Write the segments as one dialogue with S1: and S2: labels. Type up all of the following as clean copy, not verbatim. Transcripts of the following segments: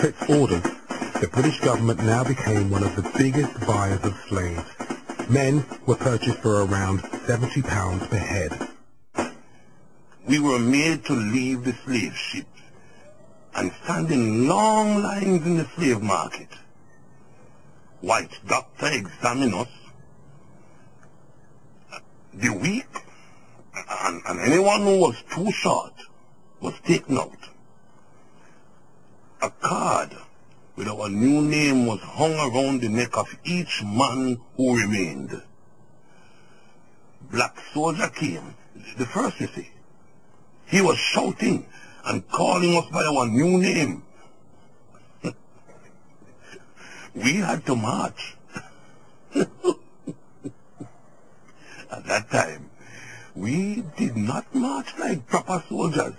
S1: Pitt's orders, the British government now became one of the biggest buyers of slaves. Men were purchased for around £70 per head.
S2: We were made to leave the slave ships and stand in long lines in the slave market. White doctor examine us. The weak and anyone who was too short was taken out. A card with our new name was hung around the neck of each man who remained. Black soldier came, the first you see. He was shouting and calling us by our new name. We had to march. At that time, we did not march like proper soldiers.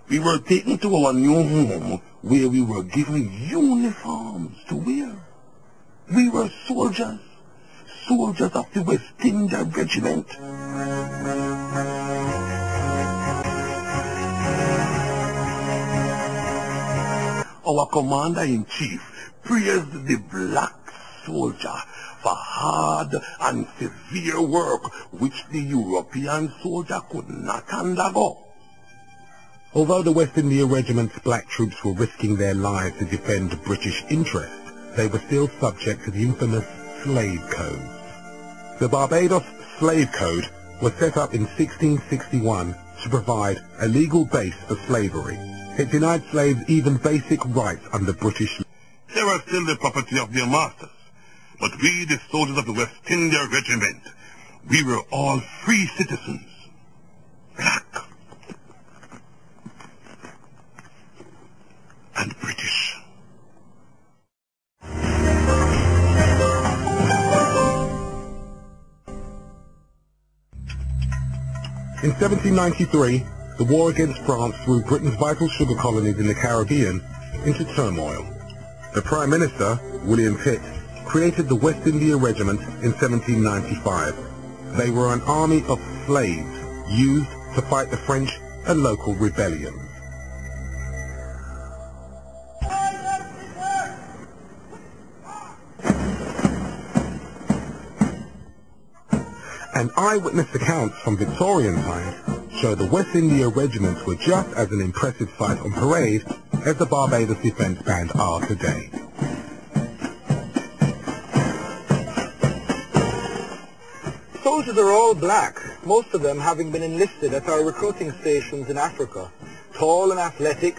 S2: We were taken to our new home where we were given uniforms to wear. We were soldiers, soldiers of the West India Regiment. Our commander-in-chief praised the black soldier for hard and severe work which the European soldier could not undergo.
S1: Although the West India Regiment's black troops were risking their lives to defend British interests, they were still subject to the infamous slave codes. The Barbados Slave Code was set up in 1661 to provide a legal base for slavery. It denied slaves even basic rights under British law.
S2: They were still the property of their masters, but we, the soldiers of the West India Regiment, we were all free citizens. Black and British.
S1: In 1793, the war against France threw Britain's vital sugar colonies in the Caribbean into turmoil. The Prime Minister, William Pitt, created the West India Regiment in 1795. They were an army of slaves used to fight the French and local rebellions. And eyewitness accounts from Victorian times show the West India Regiments were just as an impressive sight on parade as the Barbados Defence Band are today.
S3: Soldiers are all black, most of them having been enlisted at our recruiting stations in Africa, tall and athletic,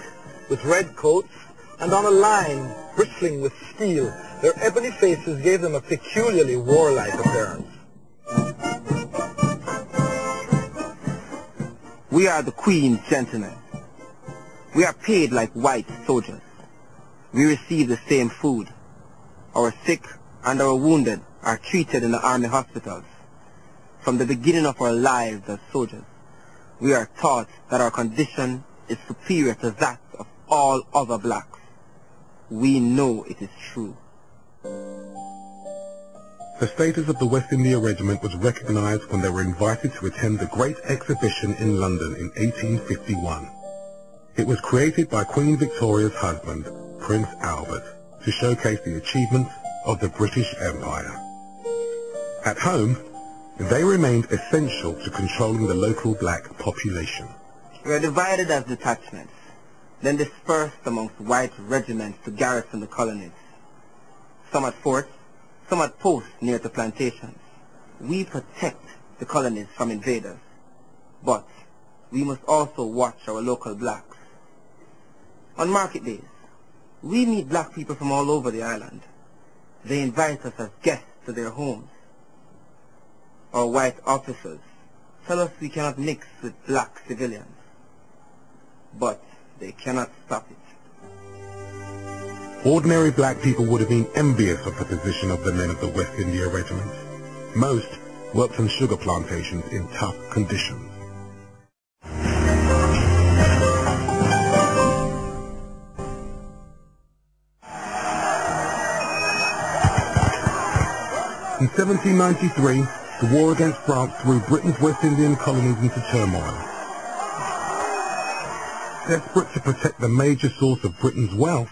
S3: with red coats, and on a line bristling with steel. Their ebony faces gave them a peculiarly warlike appearance.
S4: We are the Queen's gentlemen. We are paid like white soldiers. We receive the same food. Our sick and our wounded are treated in the army hospitals. From the beginning of our lives as soldiers, we are taught that our condition is superior to that of all other blacks. We know it is true.
S1: The status of the West India Regiment was recognized when they were invited to attend the Great Exhibition in London in 1851. It was created by Queen Victoria's husband, Prince Albert, to showcase the achievements of the British Empire. At home, they remained essential to controlling the local black population.
S4: We are divided as detachments, then dispersed amongst white regiments to garrison the colonies. Some at forts, some at posts near to plantations. We protect the colonies from invaders, but we must also watch our local blacks. On market days, we meet black people from all over the island. They invite us as guests to their homes. Our white officers tell us we cannot mix with black civilians, but they cannot stop it.
S1: Ordinary black people would have been envious of the position of the men of the West India Regiment. Most worked on sugar plantations in tough conditions. In 1793, the war against France threw Britain's West Indian colonies into turmoil. Desperate to protect the major source of Britain's wealth,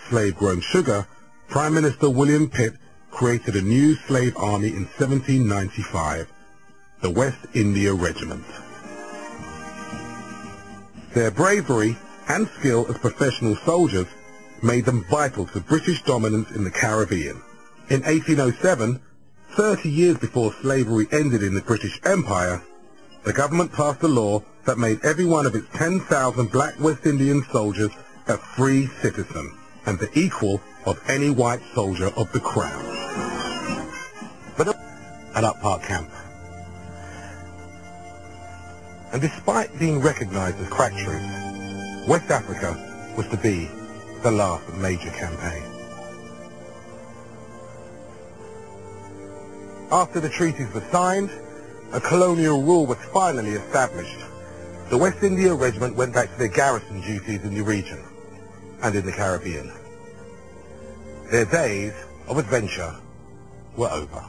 S1: slave-grown sugar, Prime Minister William Pitt created a new slave army in 1795, the West India Regiment. Their bravery and skill as professional soldiers made them vital to British dominance in the Caribbean. In 1807, 30 years before slavery ended in the British Empire, the government passed a law that made every one of its 10,000 black West Indian soldiers a free citizen and the equal of any white soldier of the crown. But at Up Park Camp. And despite being recognized as crack troops, West Africa was to be the last major campaign. After the treaties were signed, a colonial rule was finally established. The West India Regiment went back to their garrison duties in the region and in the Caribbean. Their days of adventure were over.